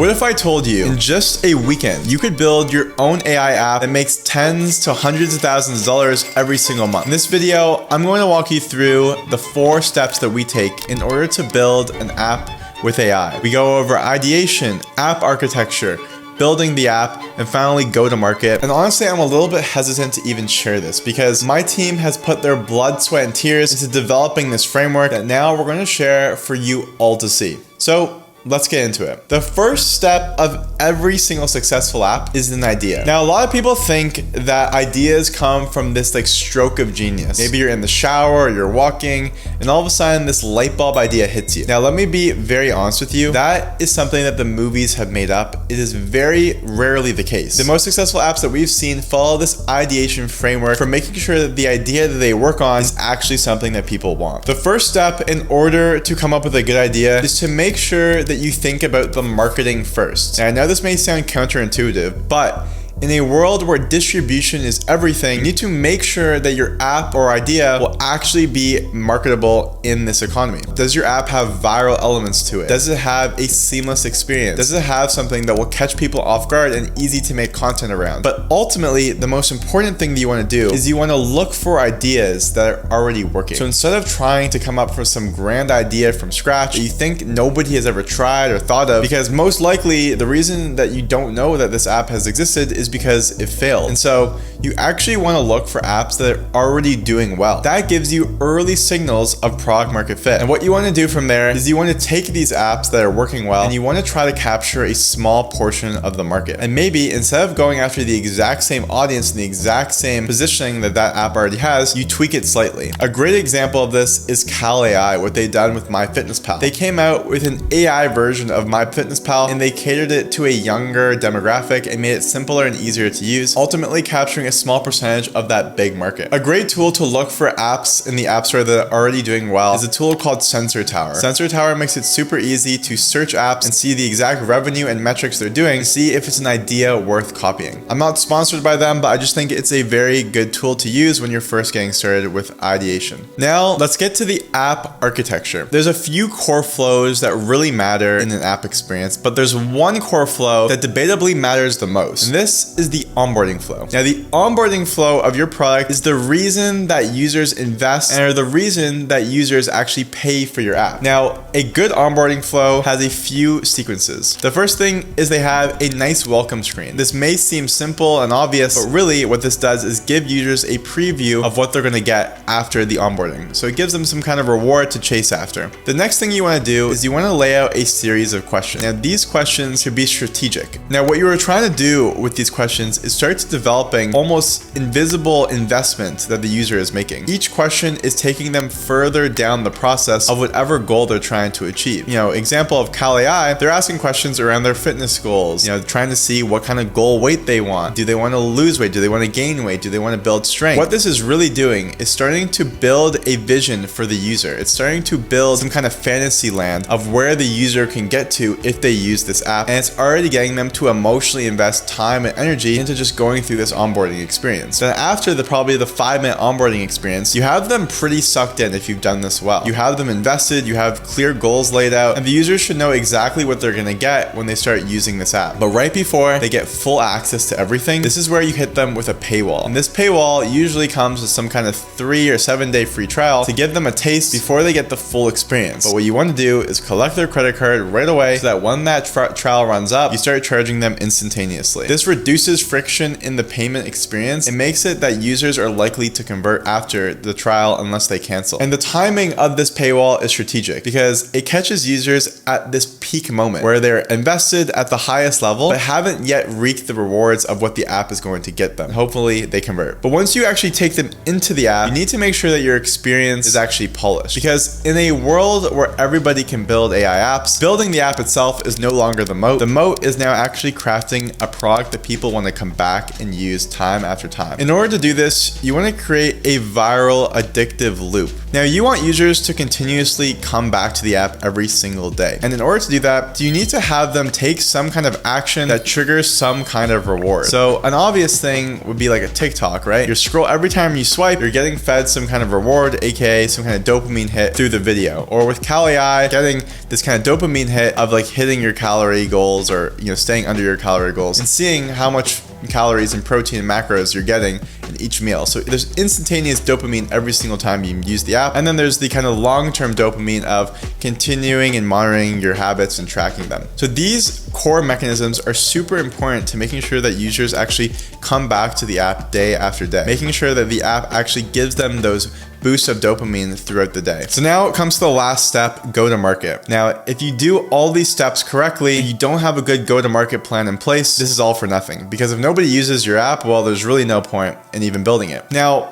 What if I told you in just a weekend, you could build your own AI app that makes tens to hundreds of thousands of dollars every single month? In this video, I'm going to walk you through the 4 steps that we take in order to build an app with AI. We go over ideation, app architecture, building the app, and finally go to market. And honestly, I'm a little bit hesitant to even share this because my team has put their blood, sweat, and tears into developing this framework that now we're going to share for you all to see. So let's get into it. The first step of every single successful app is an idea. Now, a lot of people think that ideas come from this stroke of genius. Maybe you're in the shower or you're walking and all of a sudden this light bulb idea hits you. Now, let me be very honest with you. That is something that the movies have made up. It is very rarely the case. The most successful apps that we've seen follow this ideation framework for making sure that the idea that they work on is actually something that people want. The first step in order to come up with a good idea is to make sure that you think about the marketing first. And I know this may sound counterintuitive, but in a world where distribution is everything, you need to make sure that your app or idea will actually be marketable in this economy. Does your app have viral elements to it? Does it have a seamless experience? Does it have something that will catch people off guard and easy to make content around? But ultimately, the most important thing that you want to do is you want to look for ideas that are already working. So instead of trying to come up with some grand idea from scratch that you think nobody has ever tried or thought of, because most likely the reason that you don't know that this app has existed is because it failed. And so you actually want to look for apps that are already doing well. That gives you early signals of product market fit. And what you want to do from there is you want to take these apps that are working well and you want to try to capture a small portion of the market. And maybe instead of going after the exact same audience and the exact same positioning that that app already has, you tweak it slightly. A great example of this is Cal AI, what they've done with MyFitnessPal. They came out with an AI version of MyFitnessPal and they catered it to a younger demographic and made it simpler and easier to use, ultimately capturing a small percentage of that big market. A great tool to look for apps in the App Store that are already doing well is a tool called Sensor Tower. Sensor Tower makes it super easy to search apps and see the exact revenue and metrics they're doing to see if it's an idea worth copying. I'm not sponsored by them, but I just think it's a very good tool to use when you're first getting started with ideation. Now, let's get to the app architecture. There's a few core flows that really matter in an app experience, but there's one core flow that debatably matters the most, and this is the onboarding flow. Now, the onboarding flow of your product is the reason that users invest and are the reason that users actually pay for your app. Now, a good onboarding flow has a few sequences. The first thing is they have a nice welcome screen. This may seem simple and obvious, but really what this does is give users a preview of what they're going to get after the onboarding. So it gives them some kind of reward to chase after. The next thing you want to do is you want to lay out a series of questions. Now, these questions should be strategic. Now, what you are trying to do with these questions is start developing almost invisible investment that the user is making. Each question is taking them further down the process of whatever goal they're trying to achieve. Example of Cal AI, they're asking questions around their fitness goals, trying to see what kind of goal weight they want. Do they want to lose weight? Do they want to gain weight? Do they want to build strength? What this is really doing is starting to build a vision for the user. It's starting to build some kind of fantasy land of where the user can get to if they use this app. And it's already getting them to emotionally invest time and energy into just going through this onboarding experience. Then after probably the 5-minute onboarding experience, you have them pretty sucked in if you've done this well. You have them invested, you have clear goals laid out, and the users should know exactly what they're gonna get when they start using this app. But right before they get full access to everything, this is where you hit them with a paywall. And this paywall usually comes with some kind of 3 or 7-day free trial to give them a taste before they get the full experience. But what you want to do is collect their credit card right away so that when that trial runs up, you start charging them instantaneously. This reduces friction in the payment experience. It makes it that users are likely to convert after the trial unless they cancel. And the timing of this paywall is strategic because it catches users at this peak moment where they're invested at the highest level but haven't yet reaped the rewards of what the app is going to get them. Hopefully they convert. But once you actually take them into the app, you need to make sure that your experience is actually polished, because in a world where everybody can build AI apps, building the app itself is no longer the moat. The moat is now actually crafting a product that people people want to come back and use time after time. In order to do this, you want to create a viral addictive loop. Now, you want users to continuously come back to the app every single day. And in order to do that, you need to have them take some kind of action that triggers some kind of reward. So an obvious thing would be like a TikTok, right? You scroll every time you swipe, you're getting fed some kind of reward, aka some kind of dopamine hit through the video. Or with Cal.ai, getting this kind of dopamine hit of like hitting your calorie goals or staying under your calorie goals and seeing how much calories and protein and macros you're getting in each meal. So there's instantaneous dopamine every single time you use the app. And then there's the kind of long-term dopamine of continuing and monitoring your habits and tracking them. So these core mechanisms are super important to making sure that users actually come back to the app day after day, making sure that the app actually gives them those boosts of dopamine throughout the day. So now it comes to the last step, go to market. Now, if you do all these steps correctly, you don't have a good go to market plan in place, this is all for nothing. Because if nobody uses your app, well, there's really no point in even building it. Now,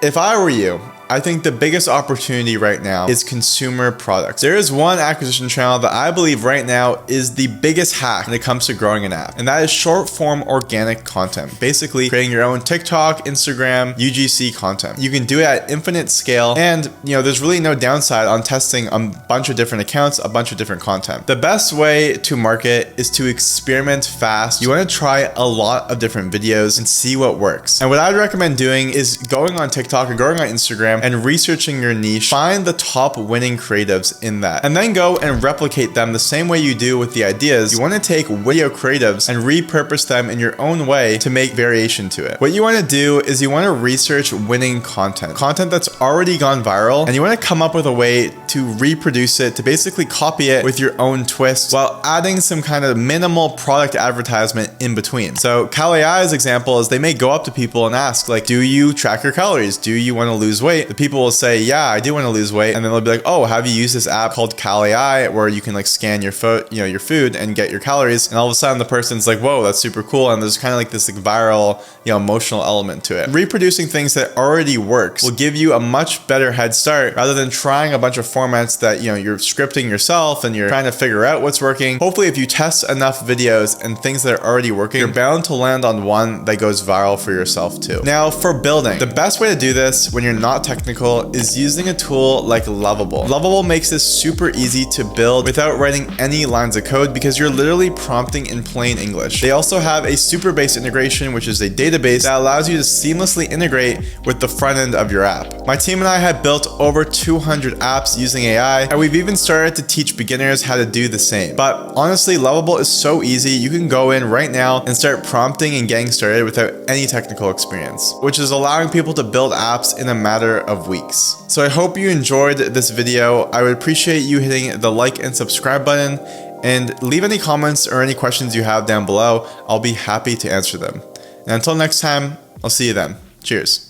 if I were you, I think the biggest opportunity right now is consumer products. There is one acquisition channel that I believe right now is the biggest hack when it comes to growing an app, and that is short form organic content. Basically creating your own TikTok, Instagram, UGC content. You can do it at infinite scale, and there's really no downside on testing a bunch of different accounts, a bunch of different content. The best way to market is to experiment fast. You want to try a lot of different videos and see what works. And what I'd recommend doing is going on TikTok or going on Instagram and researching your niche, find the top winning creatives in that, and then go and replicate them the same way you do with the ideas. You want to take video creatives and repurpose them in your own way to make variation to it. What you want to do is you want to research winning content that's already gone viral, and you want to come up with a way to reproduce it, to basically copy it with your own twist while adding some kind of minimal product advertisement in between. So Cal.ai's example is they may go up to people and ask, like, do you track your calories? Do you want to lose weight? The people will say, yeah, I do want to lose weight. And then they'll be like, oh, have you used this app called Cal.ai where you can like scan your your food and get your calories? And all of a sudden the person's like, whoa, that's super cool. And there's kind of like this like viral, emotional element to it. Reproducing things that already works will give you a much better head start rather than trying a bunch of formats that, you're scripting yourself and you're trying to figure out what's working. Hopefully, if you test enough videos and things that are already working, you're bound to land on one that goes viral for yourself too. Now, for building, the best way to do this when you're not technical is using a tool like Lovable. Lovable makes this super easy to build without writing any lines of code because you're literally prompting in plain English. They also have a super base integration, which is a database that allows you to seamlessly integrate with the front end of your app. My team and I have built over 200 apps using AI, and we've even started to teach beginners how to do the same. But honestly, Lovable is so easy. You can go in right now and start prompting and getting started without any technical experience, which is allowing people to build apps in a matter of weeks. So I hope you enjoyed this video. I would appreciate you hitting the like and subscribe button, and leave any comments or any questions you have down below. I'll be happy to answer them. And until next time, I'll see you then. Cheers.